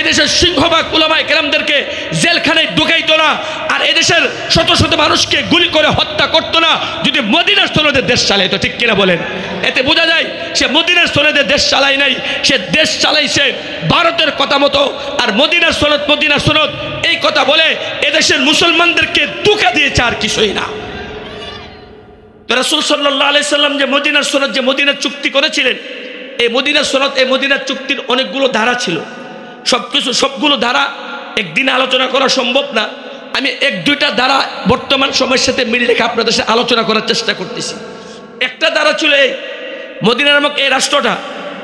এদেশের সিংহভাগ উলামায়ে কেরামদেরকে জেলখানায় ঢুকাইতো না, আর এদেশের শত শত মানুষকে গুলি করে হত্যা করতো না যদি মদিনার সনদে দেশ চালাইতো, ঠিক কিনা বলেন? এতে বোঝা যায় সে মদিনার সনদে দেশ চালাই নাই, সে দেশ চালাইছে ভারতের কথা মতো। আর মদিনার সনদ এই কথা বলে এদেশের মুসলমানদেরকে ধোঁকা দিয়েছে, আর কিছুই না। তো রাসূল সাল্লাল্লাহু আলাইহি সাল্লাম যে মদিনার সনদ, যে মদিনার চুক্তি করেছিলেন, এই মদিনার সনদ, এই মদিনার চুক্তির অনেকগুলো ধারা ছিল। সবগুলো ধারা একদিনে আলোচনা করা সম্ভব না। আমি 1-2টা ধারা বর্তমান সময়ের সাথে মিল রেখে আপনাদের সাথে আলোচনা করার চেষ্টা করতেছি। একটা ধারা ছিল এই, মদিনা নামক এই রাষ্ট্রটা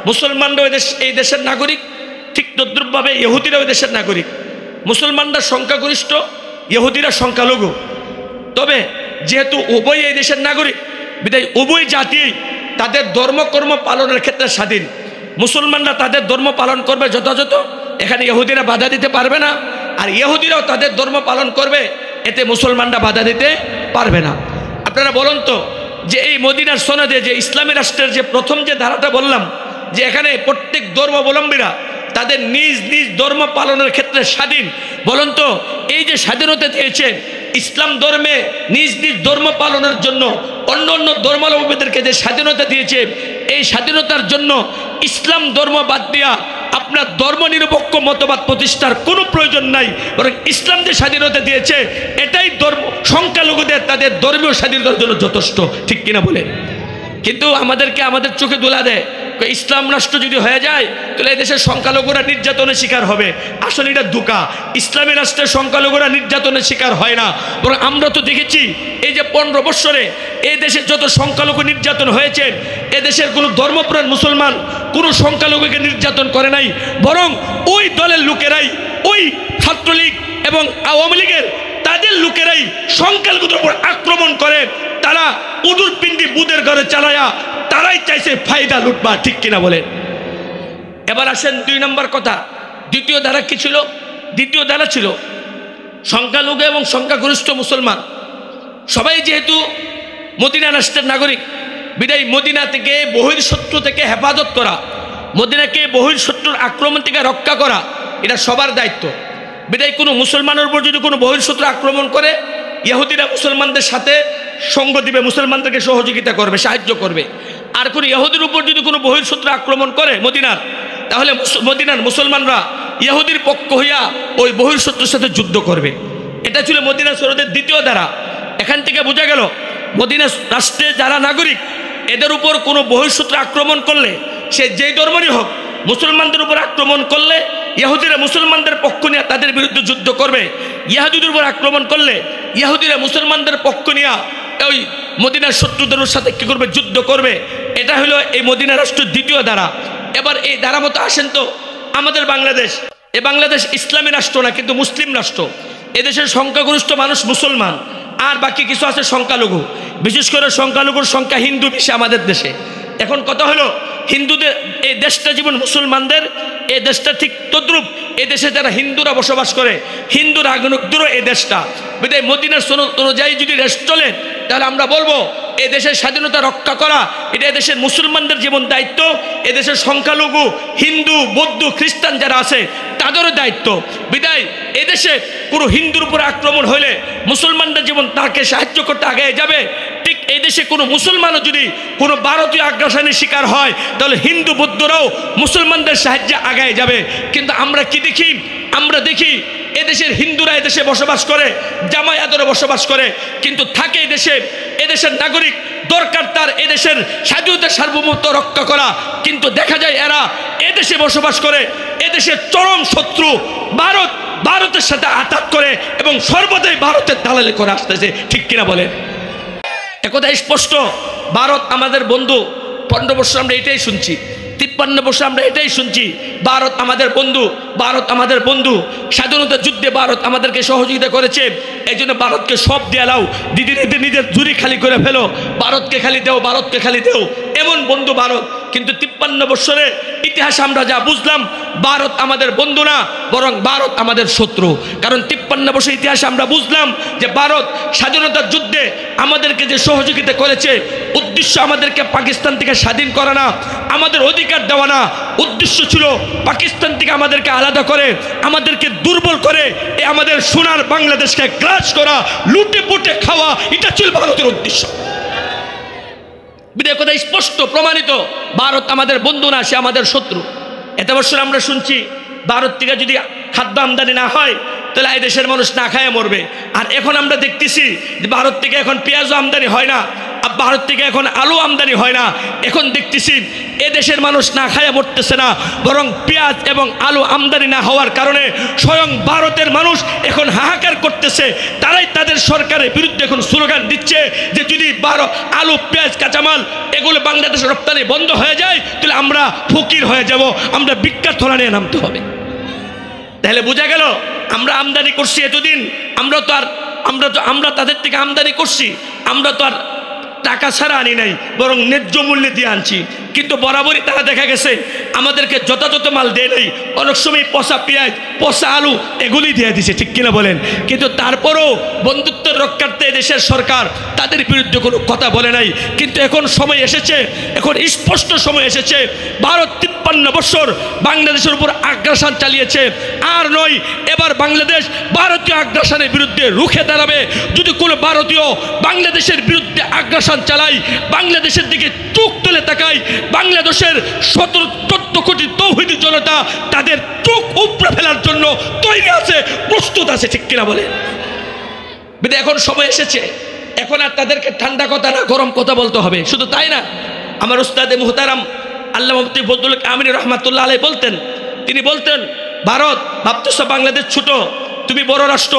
মুসলমানরাও এই দেশের নাগরিক, ঠিক তদ্রুপভাবে ইহুদিরাও এই দেশের নাগরিক। মুসলমানরা সংখ্যাগরিষ্ঠ, ইহুদিরা সংখ্যালঘু। তবে যেহেতু উভয় এই দেশের নাগরিক, বিধায় উভয় জাতি তাদের ধর্মকর্ম পালনের ক্ষেত্রে স্বাধীন। মুসলমানরা তাদের ধর্ম পালন করবে যথাযথ, এখানে ইহুদিরা বাধা দিতে পারবে না, আর ইহুদিরাও তাদের ধর্ম পালন করবে, এতে মুসলমানরা বাধা দিতে পারবে না। আপনারা বলুন তো, যে এই মদিনার সনদে যে ইসলামী রাষ্ট্রের যে প্রথম যে ধারাটা বললাম, যে এখানে প্রত্যেক ধর্মাবলম্বীরা তাদের নিজ নিজ ধর্ম পালনের ক্ষেত্রে স্বাধীন, বলুন তো এই যে স্বাধীনতা দিয়েছে ইসলাম ধর্মে নিজ নিজ ধর্ম পালনের জন্য, অন্য অন্য ধর্মাবলম্বীদেরকে যে স্বাধীনতা দিয়েছে, এই স্বাধীনতার জন্য ইসলাম ধর্ম বাদ দিয়া আপনার ধর্মনিরপেক্ষ মতবাদ প্রতিষ্ঠার কোনো প্রয়োজন নাই, বরং ইসলাম যে স্বাধীনতা দিয়েছে এটাই সংখ্যালঘুদের তাদের ধর্মীয় স্বাধীনতার জন্য যথেষ্ট, ঠিক কিনা বলে? কিন্তু আমাদেরকে আমাদের চোখে ধোলা দেয়, ইসলাম রাষ্ট্র যদি হয়ে যায় তাহলে এই দেশের সংখ্যালঘুরা নির্যাতনের শিকার হবে। আসলে এটা ধোঁকা। ইসলামী রাষ্ট্রের সংখ্যালঘুরা নির্যাতনের শিকার হয় না, বরং আমরা তো দেখেছি এই যে 15 বছরে এই দেশে যত সংখ্যালঘু নির্যাতন হয়েছে, এ দেশের কোনো ধর্মপ্রাণ মুসলমান কোনো সংখ্যালঘুকে নির্যাতন করে নাই, বরং ওই দলের লোকেরাই, ওই ছাত্রলীগ এবং আওয়ামী লীগের তাদের লোকেরাই সংখ্যালঘুদের উপর আক্রমণ করে। তারা উদুর পিন্ডি বুদের ঘরে চালায়া তারাই চাইছে ফায়দা লুটবা, ঠিক কিনা বলেন? এবার আসেন 2 নম্বর কথা। দ্বিতীয় ধারা কি ছিল? দ্বিতীয় ধারা ছিল সংখ্যালঘু এবং সংখ্যাগরিষ্ঠ মুসলমান সবাই যেহেতু মদিনা রাষ্ট্রের নাগরিক, বিদায় মদিনা থেকে বহির্শত্রু থেকে হেফাজত করা, মদিনাকে বহির্শত্রুর আক্রমণ থেকে রক্ষা করা, এটা সবার দায়িত্ব। বিদায় কোনো মুসলমানের উপর যদি কোনো বহির্শত্রু আক্রমণ করে, ইহুদিরা মুসলমানদের সাথে সঙ্গ দিবে, মুসলমানদেরকে সহযোগিতা করবে, সাহায্য করবে। আর কোনো ইহুদির উপর যদি কোনো বহির্শত্রু আক্রমণ করে মদিনার, তাহলে মদিনার মুসলমানরা ইহুদির পক্ষ হইয়া ওই বহির্শত্রুর সাথে যুদ্ধ করবে। এটা ছিল মদিনা সনদের দ্বিতীয় ধারা। এখান থেকে বোঝা গেল মদিনা রাষ্ট্রে যারা নাগরিক এদের উপর কোনো বহিঃশত্রু আক্রমণ করলে, সে যেই ধর্মেরই হোক, মুসলমানদের উপর আক্রমণ করলে ইহুদিরা মুসলমানদের পক্ষ নিয়ে তাদের বিরুদ্ধে যুদ্ধ করবে। ইহুদিদের উপর আক্রমণ করলে ইহুদিরা মুসলমানদের পক্ষ নিয়ে ওই মদিনার শত্রুদের সাথে কী করবে? যুদ্ধ করবে। এটা হলো এই মদিনা রাষ্ট্রের দ্বিতীয় ধারা। এবার এই ধারা মতো আসেন তো আমাদের বাংলাদেশ। এই বাংলাদেশ ইসলামী রাষ্ট্র না, কিন্তু মুসলিম রাষ্ট্র। এদেশের সংখ্যাগরিষ্ঠ মানুষ মুসলমান, আর বাকি কিছু আছে সংখ্যালঘু। বিশেষ করে সংখ্যালঘুর সংখ্যা হিন্দু বেশি আমাদের দেশে। এখন কথা হলো, হিন্দুদের এই দেশটা যেমন মুসলমানদের, এই দেশটা ঠিক তদ্রূপ এই দেশে যারা হিন্দুরা বসবাস করে, হিন্দুর আগনুকদেরও এই দেশটা। বিধায় মদিনার সনদ অনুযায়ী যদি দেশ চলে, তাহলে আমরা বলবো এই দেশের স্বাধীনতা রক্ষা করা এটা এদেশের মুসলমানদের যেমন দায়িত্ব, এদেশের সংখ্যালঘু হিন্দু, বৌদ্ধ, খ্রিস্টান যারা আছে তাদেরও দায়িত্ব। বিধায় এদেশে কোনো হিন্দুর উপর আক্রমণ হলে মুসলমানরা যেমন তাকে সাহায্য করতে আগে যাবে, ঠিক এই দেশে কোনো মুসলমানও যদি কোনো ভারতীয় আগ্রাসনের শিকার হয়, তাহলে হিন্দু বৌদ্ধরাও মুসলমানদের সাহায্যে আগায় যাবে। কিন্তু আমরা কি দেখি? আমরা দেখি এদেশের হিন্দুরা এদেশে বসবাস করে, জামায়াতেরা বসবাস করে, কিন্তু থাকে এদেশের নাগরিক, দরকার তার এদেশের স্বাধীনতা সার্বভৌমত্ব রক্ষা করা, কিন্তু দেখা যায় এরা এদেশে বসবাস করে, এদেশের চরম শত্রু ভারতের সাথে আঘাত করে এবং সর্বদাই ভারতের দালালি করে আসতেছে। ঠিক কিনা বলেন? একথা স্পষ্ট। ভারত আমাদের বন্ধু। 15 বছর আমরা এটাই শুনছি, 53 বছর আমরা এটাই শুনছি, ভারত আমাদের বন্ধু, ভারত আমাদের বন্ধু। স্বাধীনতা যুদ্ধে ভারত আমাদেরকে সহযোগিতা করেছে, এই জন্য ভারতকে সব দিয়ে লাও, দিদির নিজের জুড়ি খালি করে ফেলো, ভারতকে খালি দেও, ভারতকে খালি দেও, এমন বন্ধু ভারত। কিন্তু 53 বছরের ইতিহাস আমরা যা বুঝলাম, ভারত আমাদের বন্ধু না, বরং ভারত আমাদের শত্রু। কারণ 53 বছর ইতিহাস আমরা বুঝলাম যে ভারত স্বাধীনতার যুদ্ধে আমাদেরকে যে সহযোগিতা করেছে, উদ্দেশ্য আমাদেরকে পাকিস্তান থেকে স্বাধীন করা না, আমাদের অধিকার দেওয়া না, উদ্দেশ্য ছিল পাকিস্তান থেকে আমাদেরকে আলাদা করে, আমাদেরকে দুর্বল করে আমাদের সোনার বাংলাদেশকে গ্রাস করা, লুটে পুটে খাওয়া, এটা ছিল ভারতের উদ্দেশ্য। বিদায় কথা স্পষ্ট প্রমাণিত, ভারত আমাদের বন্ধু না, সে আমাদের শত্রু। এত বছর আমরা শুনছি ভারত থেকে যদি খাদ্য আমদানি না হয় তাহলে এই দেশের মানুষ না খায় মরবে। আর এখন আমরা দেখতেছি যে ভারত থেকে এখন পেঁয়াজও আমদানি হয় না, আর ভারত থেকে এখন আলু আমদানি হয় না। এখন দেখতেছি এ দেশের মানুষ না খায় মরতেছে না, বরং পেঁয়াজ এবং আলু আমদানি না হওয়ার কারণে স্বয়ং ভারতের মানুষ এখন হাহাকার করতেছে। তারাই তাদের সরকারের বিরুদ্ধে এখন স্লোগান দিচ্ছে যে যদি আলু, পেঁয়াজ, কাঁচামাল এগুলো বাংলাদেশের রপ্তানি বন্ধ হয়ে যায়, তাহলে আমরা ফকির হয়ে যাব, আমরা ভিক্ষার থলা নিয়ে নামতে হবে। তাহলে বোঝা গেল আমরা আমদানি করছি এতদিন, আমরা তাদের থেকে আমদানি করছি, আমরা তো আর টাকা ছাড়া আনি নাই, বরং ন্যায্য মূল্যে দিয়ে আনছি। কিন্তু বরাবরই তারা দেখা গেছে আমাদেরকে যথাযথ মাল দেয় নাই, অনেক সময় পচা পেঁয়াজ, পচা আলু এগুলি দিয়ে দিছে। ঠিক কিনা বলেন? কিন্তু তারপরও বন্ধুত্বের রক্ষার্থে দেশের সরকার তাদের বিরুদ্ধে কোনো কথা বলে নাই। কিন্তু এখন সময় এসেছে, এখন স্পষ্ট সময় এসেছে, ভারত 53 বছর বাংলাদেশের উপর আগ্রাসন চালিয়েছে, আর নয়, এবার বাংলাদেশ ভারতীয় আগ্রাসনের বিরুদ্ধে রুখে দাঁড়াবে। যদি কোনো ভারতীয় বাংলাদেশের বিরুদ্ধে আগ্রাসন চালায়, বাংলাদেশের দিকে চোখ তুলে তাকায়, বাংলাদেশের 17-14 কোটি তৌহিদি জনতা তাদের চোখ উপড়ে ফেলার জন্য তৈরি আছে, প্রস্তুত আছে। ঠিক কিনা বলে? এখন সময় এসেছে, এখন আর তাদেরকে ঠান্ডা কথা না, গরম কথা বলতে হবে। শুধু তাই না, আমার উস্তাদে মুহতারাম আল্লামা মুফতি ফজলুল হক আমিনী রহমাতুল্লাহ আলাইহি বলতেন, তিনি বলতেন, ভারত ভাবতেছ বাংলাদেশ ছোট, তুমি বড় রাষ্ট্র,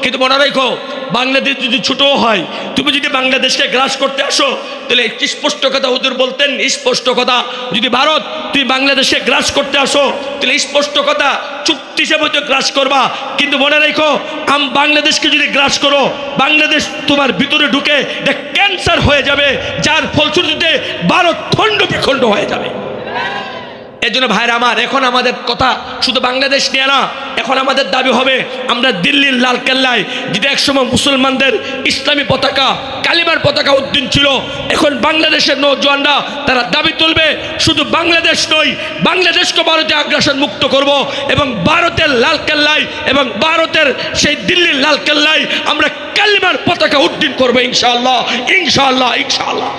কিন্তু মনে রাখো বাংলাদেশ যদি ছোটও হয়, তুমি যদি বাংলাদেশকে গ্রাস করতে আসো, তাহলে স্পষ্ট কথা হুজুর বলতেন, স্পষ্ট কথা, যদি ভারত তুমি বাংলাদেশে গ্রাস করতে আসো, তাহলে স্পষ্ট কথা চুক্তি হিসেবে তো গ্রাস করবা, কিন্তু মনে রাখো বাংলাদেশকে যদি গ্রাস করো, বাংলাদেশ তোমার ভিতরে ঢুকে ক্যান্সার হয়ে যাবে, যার ফলশ্রুতিতে ভারত খণ্ড বিখণ্ড হয়ে যাবে। এই জন্য ভাইরা আমার, এখন আমাদের কথা শুধু বাংলাদেশ নিয়ে না, এখন আমাদের দাবি হবে আমরা দিল্লির লালকেল্লায় যেটা একসময় মুসলমানদের ইসলামী পতাকা, কালিমার পতাকা উদ্দিন ছিল, এখন বাংলাদেশের নৌজওয়ানরা তারা দাবি তুলবে শুধু বাংলাদেশ নয়, বাংলাদেশকে ভারতে আগ্রাসন মুক্ত করব, এবং ভারতের লালকেল্লায় এবং ভারতের সেই দিল্লির লালকেল্লায় আমরা কালিমার পতাকা উদ্দিন করবো ইনশাআল্লাহ, ইনশাআল্লাহ, ইনশাআল্লাহ।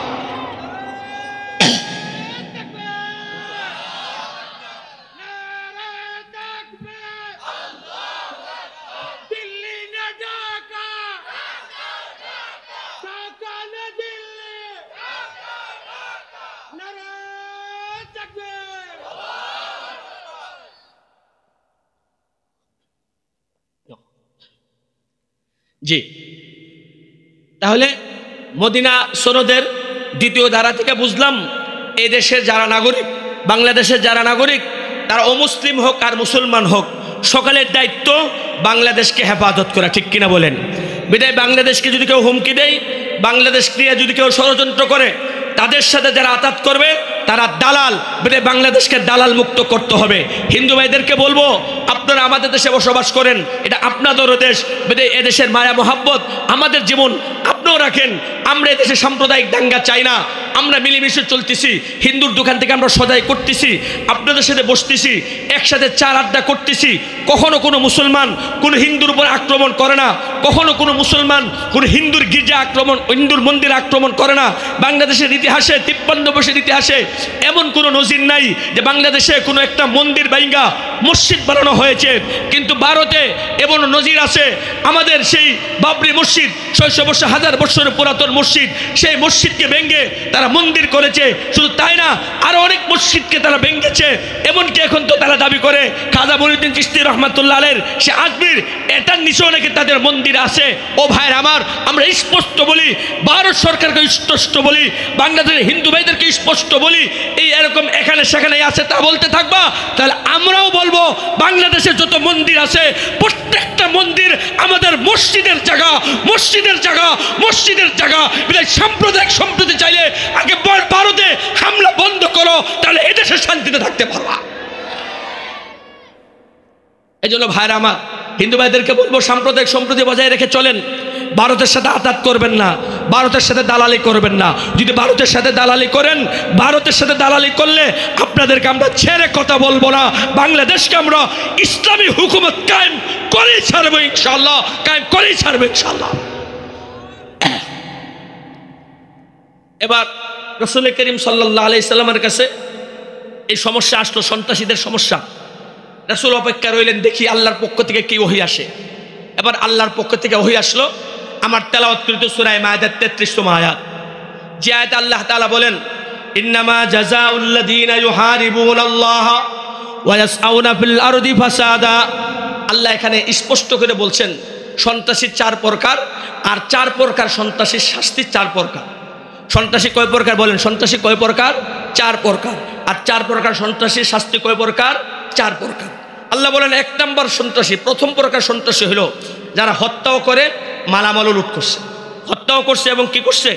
ঢাকা জি, তাহলে মদিনা সনদের দ্বিতীয় ধারা থেকে বুঝলাম এই দেশের যারা নাগরিক, বাংলাদেশের যারা নাগরিক, তারা অমুসলিম হোক আর মুসলমান হোক, সকলের দায়িত্ব বাংলাদেশকে হেফাজত করা, ঠিক কিনা বলেন? বিদায় বাংলাদেশকে যদি কেউ হুমকি দেয়, বাংলাদেশ নিয়ে যদি কেউ ষড়যন্ত্র করে, তাদের সাথে যারা আঘাত করবে তারা দালাল, বিদায় বাংলাদেশকে দালাল মুক্ত করতে হবে। হিন্দু ভাইদেরকে বলবো, আপনারা আমাদের দেশে বসবাস করেন, এটা আপনাদেরও দেশ, বিদায় এদেশের মায়া মোহাব্বত আমাদের জীবন আপনিও রাখেন। আমরা এদেশে সাম্প্রদায়িক দাঙ্গা চাই না, আমরা মিলেমিশে চলতেছি, হিন্দুর দোকান থেকে আমরা সদাই করতেছি, আপনাদের সাথে বসতেছি, একসাথে চার আড্ডা করতেছি। কখনো কোনো মুসলমান কোনো হিন্দুর উপর আক্রমণ করে না, কখনো কোনো মুসলমান কোনো হিন্দুর গির্জা আক্রমণ, হিন্দুর মন্দির আক্রমণ করে না। বাংলাদেশের ইতিহাসে 53 বছরের ইতিহাসে এমন কোনো নজির নাই যে বাংলাদেশে কোনো একটা মন্দির ভাঙ্গা মসজিদ বানানো হয়েছে। কিন্তু ভারতে এমন নজির আছে, আমাদের সেই বাবরি মসজিদ 600 বছর, 1000 বছরের পুরাতন মসজিদ, সেই মসজিদকে ভেঙে তারা মন্দির করেছে। শুধু তাই না, আরো অনেক মসজিদকে তারা ভেঙেছে। এমনকি এখন তো তারা দাবি করে খাজা মঈনুদ্দিন চিশতি রহমাতুল্লাহ আলাইহির সে আজমির, এটার নিচেও নাকি তাদের মন্দির আছে। ও ভাইয়ের আমার, আমরা স্পষ্ট বলি, ভারত সরকারকে স্পষ্ট বলি, বাংলাদেশের হিন্দু ভাইদেরকে স্পষ্ট বলি, এই এরকম এখানে সেখানে আছে তা বলতে থাকবা, তাহলে আমরাও বলবো বাংলাদেশে যত মন্দির আছে প্রত্যেকটা মন্দির আমাদের মসজিদের জায়গা, মসজিদের জায়গা, মসজিদের জায়গা। সাম্প্রদায়িক সম্প্রীতি চাইলে আগে ভারতে হামলা বন্ধ করো, তাহলে এদেশে শান্তিতে থাকতে পারবা। এই জন্য ভাইরা আমার, হিন্দু ভাইদেরকে বলবো সাম্প্রদায়িক সম্প্রীতি বজায় রেখে চলেন, ভারতের সাথে আঘাত করবেন না, ভারতের সাথে দালালি করবেন না। যদি ভারতের সাথে দালালি করেন, ভারতের সাথে দালালি করলে আপনাদেরকে আমরা ছেড়ে কথা বলবো না। বাংলাদেশকে আমরা ইসলামী হুকুমত কায়েম করেই ছাড়বো ইনশাআল্লাহ, কায়েম করেই ছাড়বো ইনশাআল্লাহ। এবার রাসূল করিম সাল্লাল্লাহু আলাইহি সাল্লামের কাছে এই সমস্যা আসলো, সন্ত্রাসীদের সমস্যা। রাসূল অপেক্ষা রইলেন, দেখি আল্লাহর পক্ষ থেকে কি ওহী আসে। এবার আল্লাহর পক্ষ থেকে ওহী আসলো, আমার তেলাওয়াতকৃত সূরা মায়েদার 33তম আয়াত, যে আয়াত আল্লাহ তাআলা বলেন, ইন্নামা জাযাউল্লাযীনা ইউহারিবুনাল্লাহ ওয়া ইয়াসআউনা ফিল আরদি ফাসাদা। আল্লাহ এখানে স্পষ্ট করে বলছেন সন্ত্রাসী 4 প্রকার, আর 4 প্রকার সন্ত্রাসীর শাস্তি 4 প্রকার। সন্ত্রাসী কয় প্রকার বলেন? সন্ত্রাসী কয় প্রকার? 4 প্রকার। আর 4 প্রকার সন্ত্রাসীর শাস্তি কয় প্রকার? 4 প্রকার। আল্লাহ বলেন 1 নম্বর সন্ত্রাসী, প্রথম প্রকার সন্ত্রাসী হলো যারা হত্যাও করে, মালামালও লুট করছে। হত্যাও করছে এবং কি করছে?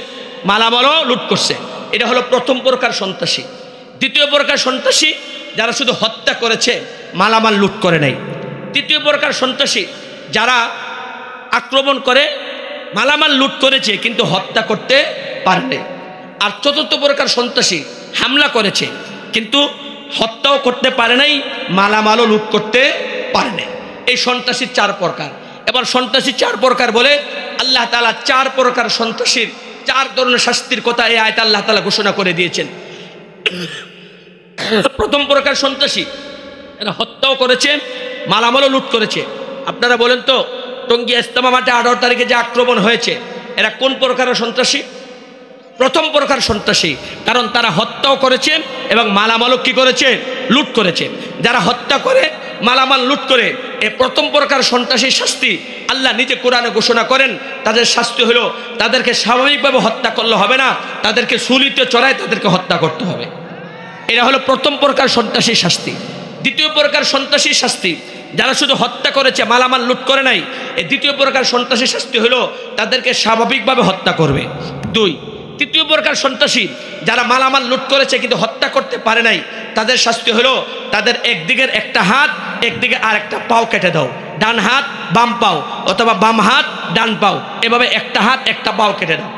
মালামালও লুট করছে। এটা হলো প্রথম প্রকার সন্ত্রাসী। দ্বিতীয় প্রকার সন্ত্রাসী যারা শুধু হত্যা করেছে, মালামাল লুট করে নাই। তৃতীয় প্রকার সন্ত্রাসী যারা আক্রমণ করে, মালামাল লুট করেছে কিন্তু হত্যা করতে পারেনি। আর চতুর্থ প্রকার সন্ত্রাসী হামলা করেছে কিন্তু হত্যাও করতে পারে নাই, মালামালও লুট করতে পারে নাই। এই সন্ত্রাসী 4 প্রকার। এবার সন্ত্রাসী 4 প্রকার বলে আল্লাহ তাআলা 4 প্রকার সন্ত্রাসীর 4 ধরনের শাস্তির কথা এই আয়াতে আল্লাহ তাআলা ঘোষণা করে দিয়েছেন। প্রথম প্রকার সন্ত্রাসী এরা হত্যাও করেছে, মালামালও লুট করেছে। আপনারা বলেন তো, টঙ্গী ইজতেমা মাঠে 18 তারিখে যে আক্রমণ হয়েছে, এরা কোন প্রকারের সন্ত্রাসী? প্রথম প্রকার সন্ত্রাসী, কারণ তারা হত্যাও করেছে এবং মালামালও কি করেছে? লুট করেছে। যারা হত্যা করে, মালামাল লুট করে, এই প্রথম প্রকার সন্ত্রাসীর শাস্তি আল্লাহ নিজে কোরআনে ঘোষণা করেন। তাদের শাস্তি হলো তাদেরকে স্বাভাবিকভাবে হত্যা করলে হবে না, তাদেরকে শুলিতে চড়ায় তাদেরকে হত্যা করতে হবে। এটা হলো প্রথম প্রকার সন্ত্রাসীর শাস্তি। দ্বিতীয় প্রকার সন্ত্রাসীর শাস্তি যারা শুধু হত্যা করেছে, মালামাল লুট করে নাই, এই দ্বিতীয় প্রকার সন্ত্রাসীর শাস্তি হলো তাদেরকে স্বাভাবিকভাবে হত্যা করবে। 2, তৃতীয় প্রকার সন্ত্রাসী যারা মালামাল লুট করেছে কিন্তু হত্যা করতে পারে নাই, তাদের শাস্তি হলো তাদের একদিকের একটা হাত, একদিকে আর একটা পাও কেটে দাও। ডান হাত বাম পাও, অথবা বাম হাত ডান পাও, এভাবে একটা হাত একটা পাও কেটে দাও।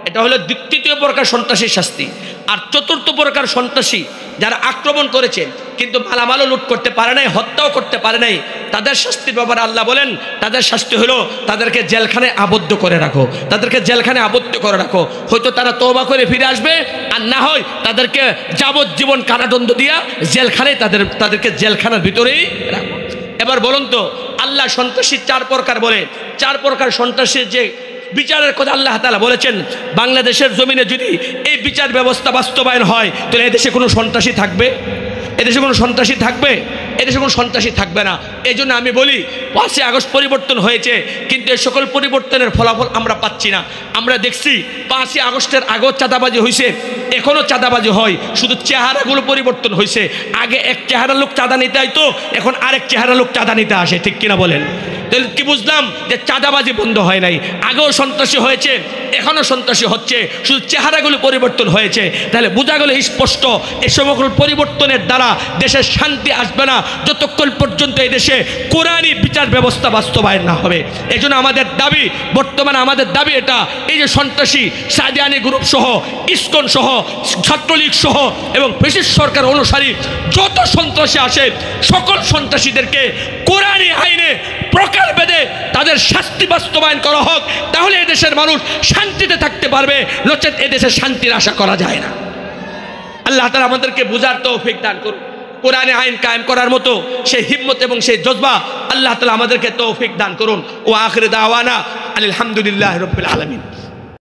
এটা হলো তৃতীয় প্রকার সন্ত্রাসীর শাস্তি। আর চতুর্থ প্রকার সন্ত্রাসী যারা আক্রমণ করেছে কিন্তু মালামালও লুট করতে পারে নাই, হত্যাও করতে পারে নাই, তাদের শাস্তির ব্যাপারে আল্লাহ বলেন তাদের শাস্তি হলো তাদেরকে জেলখানায় আবদ্ধ করে রাখো, তাদেরকে জেলখানায় আবদ্ধ করে রাখো। হয়তো তারা তওবা করে ফিরে আসবে, আর না হয় তাদেরকে যাবজ্জীবন কারাদণ্ড দিয়া জেলখানায় তাদেরকে জেলখানার ভিতরেই রাখো। এবার বলুন তো, আল্লাহ সন্ত্রাসী 4 প্রকার বলে, 4 প্রকার সন্ত্রাসীর যে বিচারের কথা আল্লাহ তাআলা বলেছেন, বাংলাদেশের জমিনে যদি এই বিচার ব্যবস্থা বাস্তবায়ন হয়, তাহলে এদেশে কোনো সন্ত্রাসী থাকবে? এদেশে কোনো সন্ত্রাসী থাকবে? এদেশে কোনো সন্ত্রাসী থাকবে না। এই জন্য আমি বলি 5ই আগস্ট পরিবর্তন হয়েছে, কিন্তু এই সকল পরিবর্তনের ফলাফল আমরা পাচ্ছি না। আমরা দেখছি 5ই আগস্টের আগেও চাঁদাবাজি হয়েছে, এখনও চাঁদাবাজি হয়, শুধু চেহারাগুলো পরিবর্তন হয়েছে। আগে এক চেহারা লোক চাঁদা নিতে আইতো, এখন আরেক চেহারা লোক চাঁদা নিতে আসে, ঠিক কিনা বলেন? তাহলে কি বুঝলাম? যে চাঁদাবাজি বন্ধ হয় নাই, আগেও সন্ত্রাসী হয়েছে, এখনও সন্ত্রাসী হচ্ছে, শুধু চেহারাগুলো পরিবর্তন হয়েছে। তাহলে বোঝা গেল স্পষ্ট এই সকল পরিবর্তনের দ্বারা দেশের শান্তি আসবে না যতক্ষণ পর্যন্ত এই দেশে কোরআনী বিচার ব্যবস্থা বাস্তবায়ন না হবে। এই জন্য আমাদের দাবি, বর্তমানে আমাদের দাবি এটা, এই যে সন্ত্রাসী সাদিয়ানি গ্রুপ সহ, ইসকন সহ, ছাত্রলীগ সহ এবং ব্রিটিশ সরকার অনুসারী যত সন্ত্রাসী আসে, সকল সন্ত্রাসীদেরকে কোরআনী আইনে প্রকার বেঁধে তাদের শাস্তি বাস্তবায়ন করা হোক। তাহলে এদেশের মানুষ শান্তিতে থাকতে পারবে, নচেত এদেশে শান্তির আশা করা যায় না। আল্লাহ তাআলা আমাদেরকে বুঝার তৌফিক দান করুন। কোরআনে আইন কায়েম করার মতো সেই হিম্মত এবং সেই জজবা আল্লাহ তাআলা আমাদেরকে তৌফিক দান করুন। ও আখির দাওয়ানা আলহামদুলিল্লাহি রাব্বিল আলামিন।